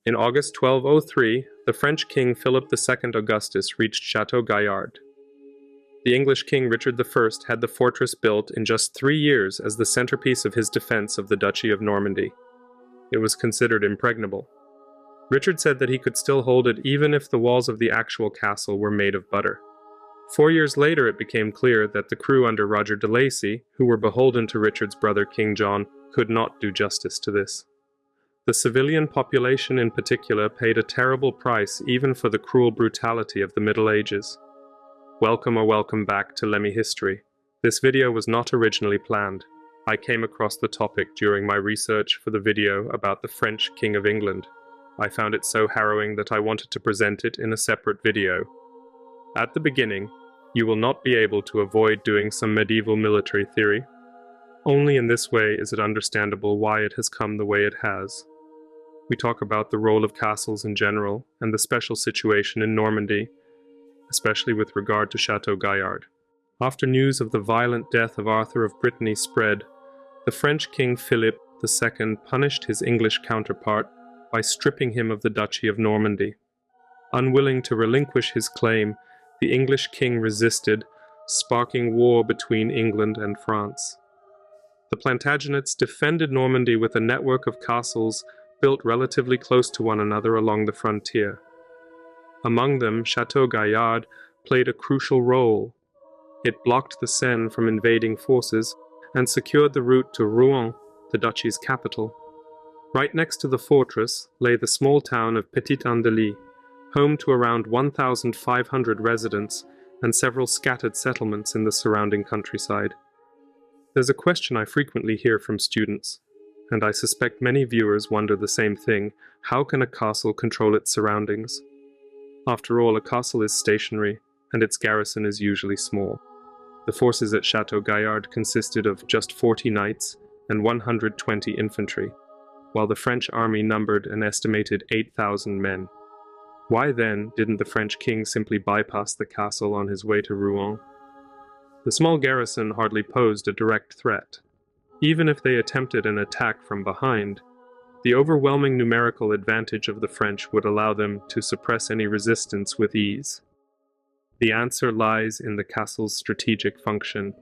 In August 1203, the French king Philip II Augustus reached Chateau Gaillard. The English king Richard I had the fortress built in just 3 years as the centerpiece of his defense of the Duchy of Normandy. It was considered impregnable. Richard said that he could still hold it even if the walls of the actual castle were made of butter. 4 years later, it became clear that the crew under Roger de Lacy, who were beholden to Richard's brother King John, could not do justice to this. The civilian population in particular paid a terrible price even for the cruel brutality of the Middle Ages. Welcome back to Lemmy History. This video was not originally planned. I came across the topic during my research for the video about the French King of England. I found it so harrowing that I wanted to present it in a separate video. At the beginning, you will not be able to avoid doing some medieval military theory. Only in this way is it understandable why it has come the way it has. We talk about the role of castles in general and the special situation in Normandy, especially with regard to Chateau Gaillard. After news of the violent death of Arthur of Brittany spread, the French king Philipp II punished his English counterpart by stripping him of the Duchy of Normandy. Unwilling to relinquish his claim, the English king resisted, sparking war between England and France. The Plantagenets defended Normandy with a network of castles built relatively close to one another along the frontier. Among them, Chateau Gaillard played a crucial role. It blocked the Seine from invading forces and secured the route to Rouen, the duchy's capital. Right next to the fortress lay the small town of Petit-Andely, home to around 1,500 residents and several scattered settlements in the surrounding countryside. There's a question I frequently hear from students, and I suspect many viewers wonder the same thing: how can a castle control its surroundings? After all, a castle is stationary, and its garrison is usually small. The forces at Chateau Gaillard consisted of just 40 knights and 120 infantry, while the French army numbered an estimated 8,000 men. Why then didn't the French king simply bypass the castle on his way to Rouen? The small garrison hardly posed a direct threat. Even if they attempted an attack from behind, the overwhelming numerical advantage of the French would allow them to suppress any resistance with ease. The answer lies in the castle's strategic function.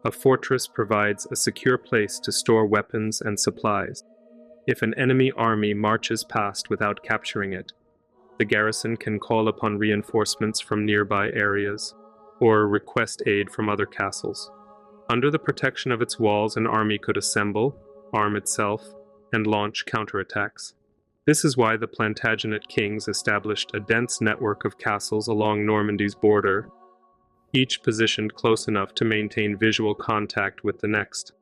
A fortress provides a secure place to store weapons and supplies. If an enemy army marches past without capturing it, the garrison can call upon reinforcements from nearby areas, or request aid from other castles. Under the protection of its walls, an army could assemble, arm itself, and launch counterattacks. This is why the Plantagenet kings established a dense network of castles along Normandy's border, each positioned close enough to maintain visual contact with the next.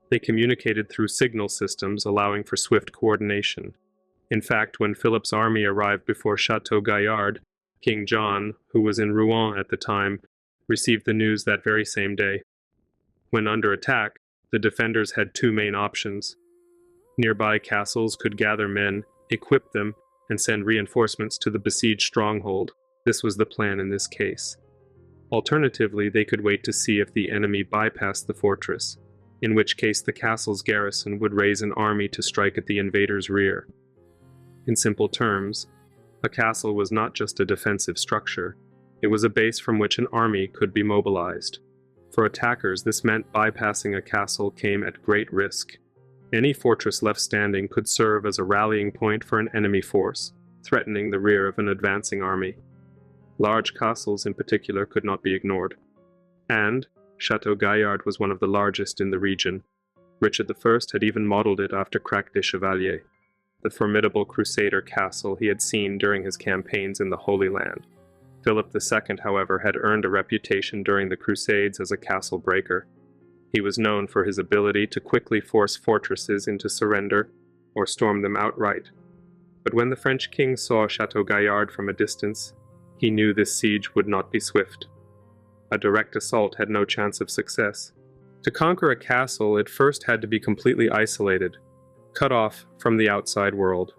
They communicated through signal systems, allowing for swift coordination. In fact, when Philip's army arrived before Chateau Gaillard, King John, who was in Rouen at the time, received the news that very same day. When under attack, the defenders had two main options. Nearby castles could gather men, equip them, and send reinforcements to the besieged stronghold. This was the plan in this case. Alternatively, they could wait to see if the enemy bypassed the fortress, in which case the castle's garrison would raise an army to strike at the invaders' rear. In simple terms, a castle was not just a defensive structure, it was a base from which an army could be mobilized. For attackers, this meant bypassing a castle came at great risk. Any fortress left standing could serve as a rallying point for an enemy force, threatening the rear of an advancing army. Large castles in particular could not be ignored. And Chateau Gaillard was one of the largest in the region. Richard I had even modeled it after Crac des Chevaliers, the formidable crusader castle he had seen during his campaigns in the Holy Land. Philip II, however, had earned a reputation during the Crusades as a castle breaker. He was known for his ability to quickly force fortresses into surrender or storm them outright. But when the French king saw Chateau Gaillard from a distance, he knew this siege would not be swift. A direct assault had no chance of success. To conquer a castle, it first had to be completely isolated, cut off from the outside world.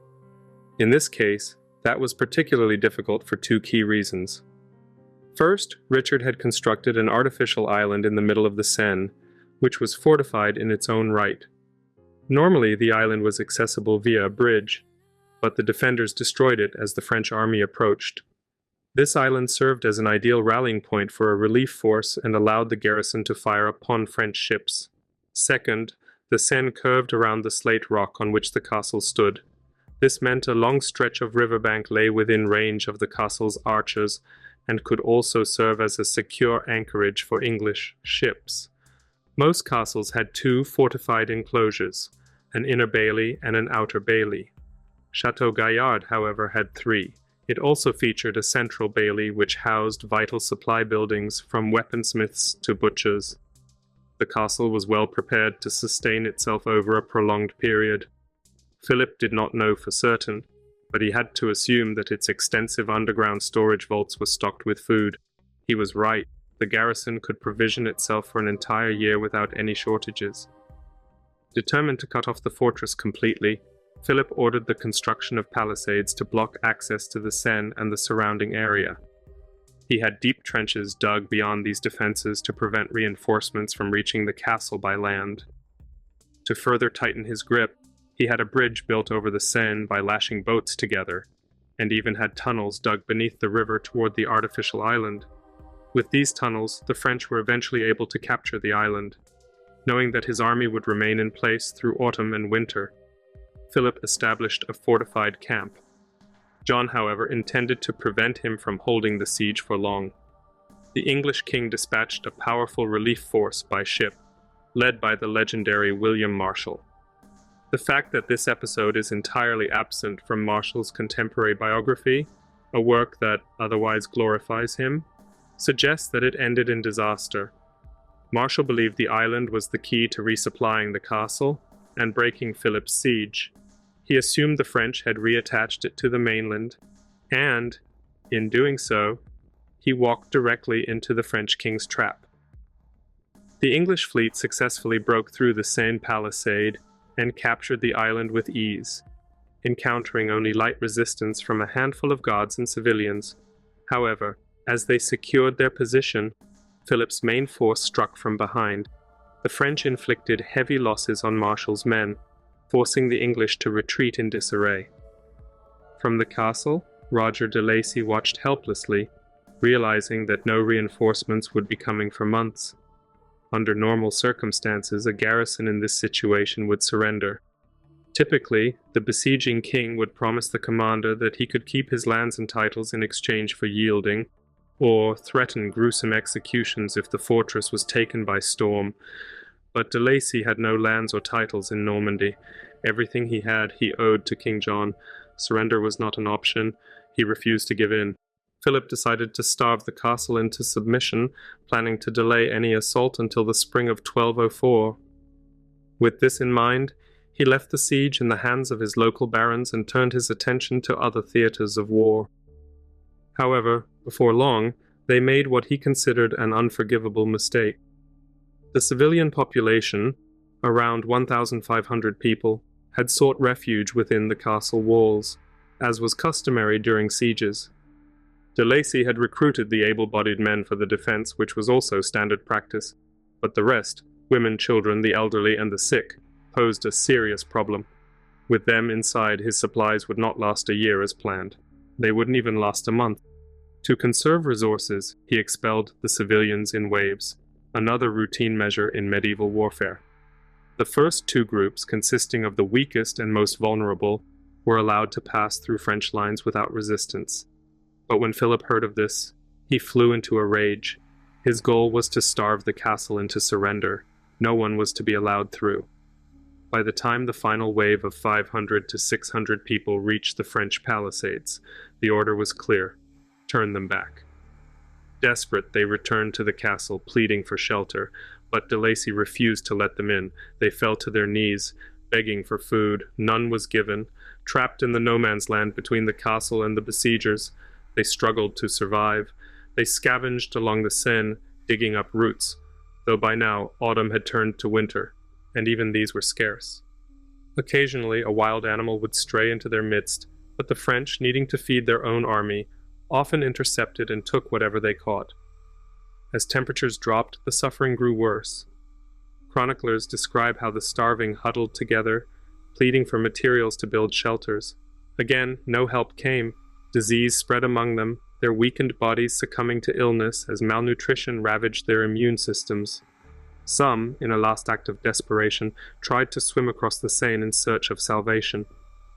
In this case, that was particularly difficult for two key reasons. First, Richard had constructed an artificial island in the middle of the Seine, which was fortified in its own right. Normally, the island was accessible via a bridge, but the defenders destroyed it as the French army approached. This island served as an ideal rallying point for a relief force and allowed the garrison to fire upon French ships. Second, the Seine curved around the slate rock on which the castle stood. This meant a long stretch of riverbank lay within range of the castle's archers and could also serve as a secure anchorage for English ships. Most castles had two fortified enclosures, an inner bailey and an outer bailey. Chateau Gaillard, however, had three. It also featured a central bailey which housed vital supply buildings from weaponsmiths to butchers. The castle was well prepared to sustain itself over a prolonged period. Philip did not know for certain, but he had to assume that its extensive underground storage vaults were stocked with food. He was right. The garrison could provision itself for an entire year without any shortages. Determined to cut off the fortress completely, Philip ordered the construction of palisades to block access to the Seine and the surrounding area. He had deep trenches dug beyond these defenses to prevent reinforcements from reaching the castle by land. To further tighten his grip, he had a bridge built over the Seine by lashing boats together, and even had tunnels dug beneath the river toward the artificial island. With these tunnels, the French were eventually able to capture the island. Knowing that his army would remain in place through autumn and winter, Philip established a fortified camp. John, however, intended to prevent him from holding the siege for long. The English king dispatched a powerful relief force by ship, led by the legendary William Marshall. The fact that this episode is entirely absent from Marshall's contemporary biography, a work that otherwise glorifies him, suggests that it ended in disaster. Marshall believed the island was the key to resupplying the castle and breaking Philip's siege. He assumed the French had reattached it to the mainland, and, in doing so, he walked directly into the French king's trap. The English fleet successfully broke through the Seine palisade and captured the island with ease, encountering only light resistance from a handful of guards and civilians. However, as they secured their position, Philip's main force struck from behind. The French inflicted heavy losses on Marshall's men, forcing the English to retreat in disarray. From the castle, Roger de Lacy watched helplessly, realizing that no reinforcements would be coming for months. Under normal circumstances, a garrison in this situation would surrender. Typically, the besieging king would promise the commander that he could keep his lands and titles in exchange for yielding, or threaten gruesome executions if the fortress was taken by storm. But de Lacy had no lands or titles in Normandy. Everything he had he owed to King John. Surrender was not an option. He refused to give in. Philip decided to starve the castle into submission, planning to delay any assault until the spring of 1204. With this in mind, he left the siege in the hands of his local barons and turned his attention to other theaters of war. However, before long, they made what he considered an unforgivable mistake. The civilian population, around 1,500 people, had sought refuge within the castle walls, as was customary during sieges. De Lacy had recruited the able-bodied men for the defense, which was also standard practice, but the rest, women, children, the elderly, and the sick, posed a serious problem. With them inside, his supplies would not last a year as planned. They wouldn't even last a month. To conserve resources, he expelled the civilians in waves, another routine measure in medieval warfare. The first two groups, consisting of the weakest and most vulnerable, were allowed to pass through French lines without resistance. But when Philip heard of this, he flew into a rage. His goal was to starve the castle into surrender. No one was to be allowed through. By the time the final wave of 500 to 600 people reached the French palisades, the order was clear: turn them back. Desperate, they returned to the castle, pleading for shelter, but de Lacy refused to let them in. They fell to their knees, begging for food. None was given. Trapped in the no-man's land between the castle and the besiegers, they struggled to survive. They scavenged along the Seine, digging up roots, though by now autumn had turned to winter, and even these were scarce. Occasionally, a wild animal would stray into their midst, but the French, needing to feed their own army, often intercepted and took whatever they caught. As temperatures dropped, the suffering grew worse. Chroniclers describe how the starving huddled together, pleading for materials to build shelters. Again, no help came. Disease spread among them, their weakened bodies succumbing to illness as malnutrition ravaged their immune systems. Some, in a last act of desperation, tried to swim across the Seine in search of salvation.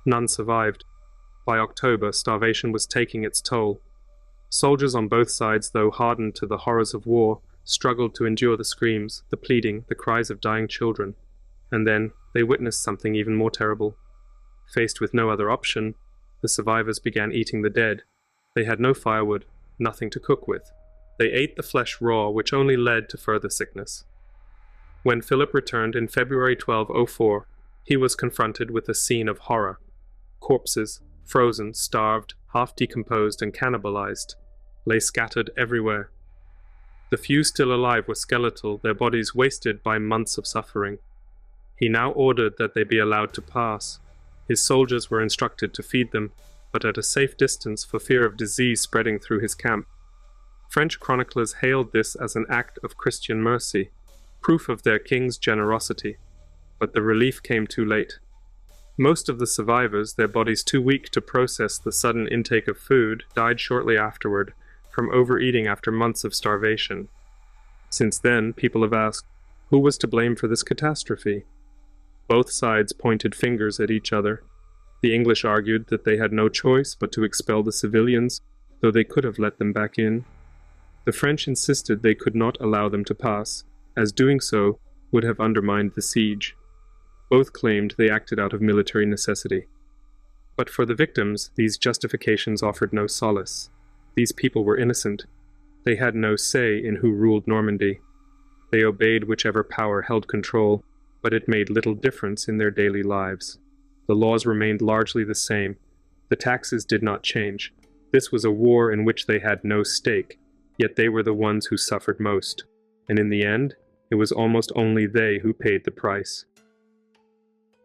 None survived. By October, starvation was taking its toll. Soldiers on both sides, though hardened to the horrors of war, struggled to endure the screams, the pleading, the cries of dying children. And then they witnessed something even more terrible. Faced with no other option, the survivors began eating the dead. They had no firewood, nothing to cook with. They ate the flesh raw, which only led to further sickness. When Philip returned in February 1204, he was confronted with a scene of horror. Corpses, frozen, starved, half decomposed and cannibalized, lay scattered everywhere. The few still alive were skeletal, their bodies wasted by months of suffering. He now ordered that they be allowed to pass. His soldiers were instructed to feed them, but at a safe distance for fear of disease spreading through his camp. French chroniclers hailed this as an act of Christian mercy, proof of their king's generosity. But the relief came too late. Most of the survivors, their bodies too weak to process the sudden intake of food, died shortly afterward, from overeating after months of starvation. Since then, people have asked, who was to blame for this catastrophe? Both sides pointed fingers at each other. The English argued that they had no choice but to expel the civilians, though they could have let them back in. The French insisted they could not allow them to pass, as doing so would have undermined the siege. Both claimed they acted out of military necessity. But for the victims, these justifications offered no solace. These people were innocent. They had no say in who ruled Normandy. They obeyed whichever power held control, but it made little difference in their daily lives. The laws remained largely the same. The taxes did not change. This was a war in which they had no stake, yet they were the ones who suffered most. And in the end, it was almost only they who paid the price.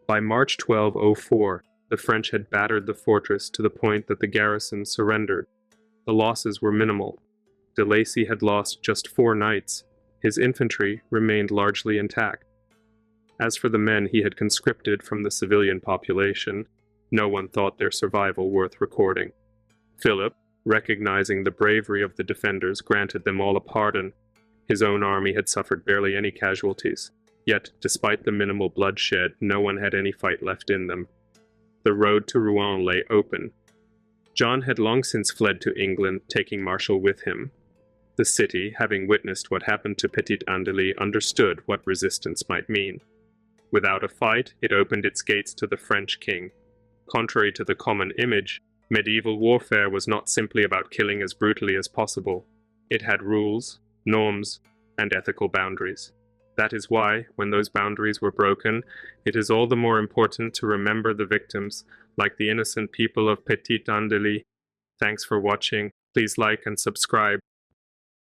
By March 1204, the French had battered the fortress to the point that the garrison surrendered. The losses were minimal. De Lacy had lost just 4 knights. His infantry remained largely intact. As for the men he had conscripted from the civilian population, no one thought their survival worth recording. Philip, recognizing the bravery of the defenders, granted them all a pardon. His own army had suffered barely any casualties. Yet, despite the minimal bloodshed, no one had any fight left in them. The road to Rouen lay open. John had long since fled to England, taking Marshal with him. The city, having witnessed what happened to Petit-Andely, understood what resistance might mean. Without a fight, it opened its gates to the French king. Contrary to the common image, medieval warfare was not simply about killing as brutally as possible. It had rules, norms, and ethical boundaries. That is why, when those boundaries were broken, it is all the more important to remember the victims, like the innocent people of Petit-Andely. Thanks for watching. Please like and subscribe.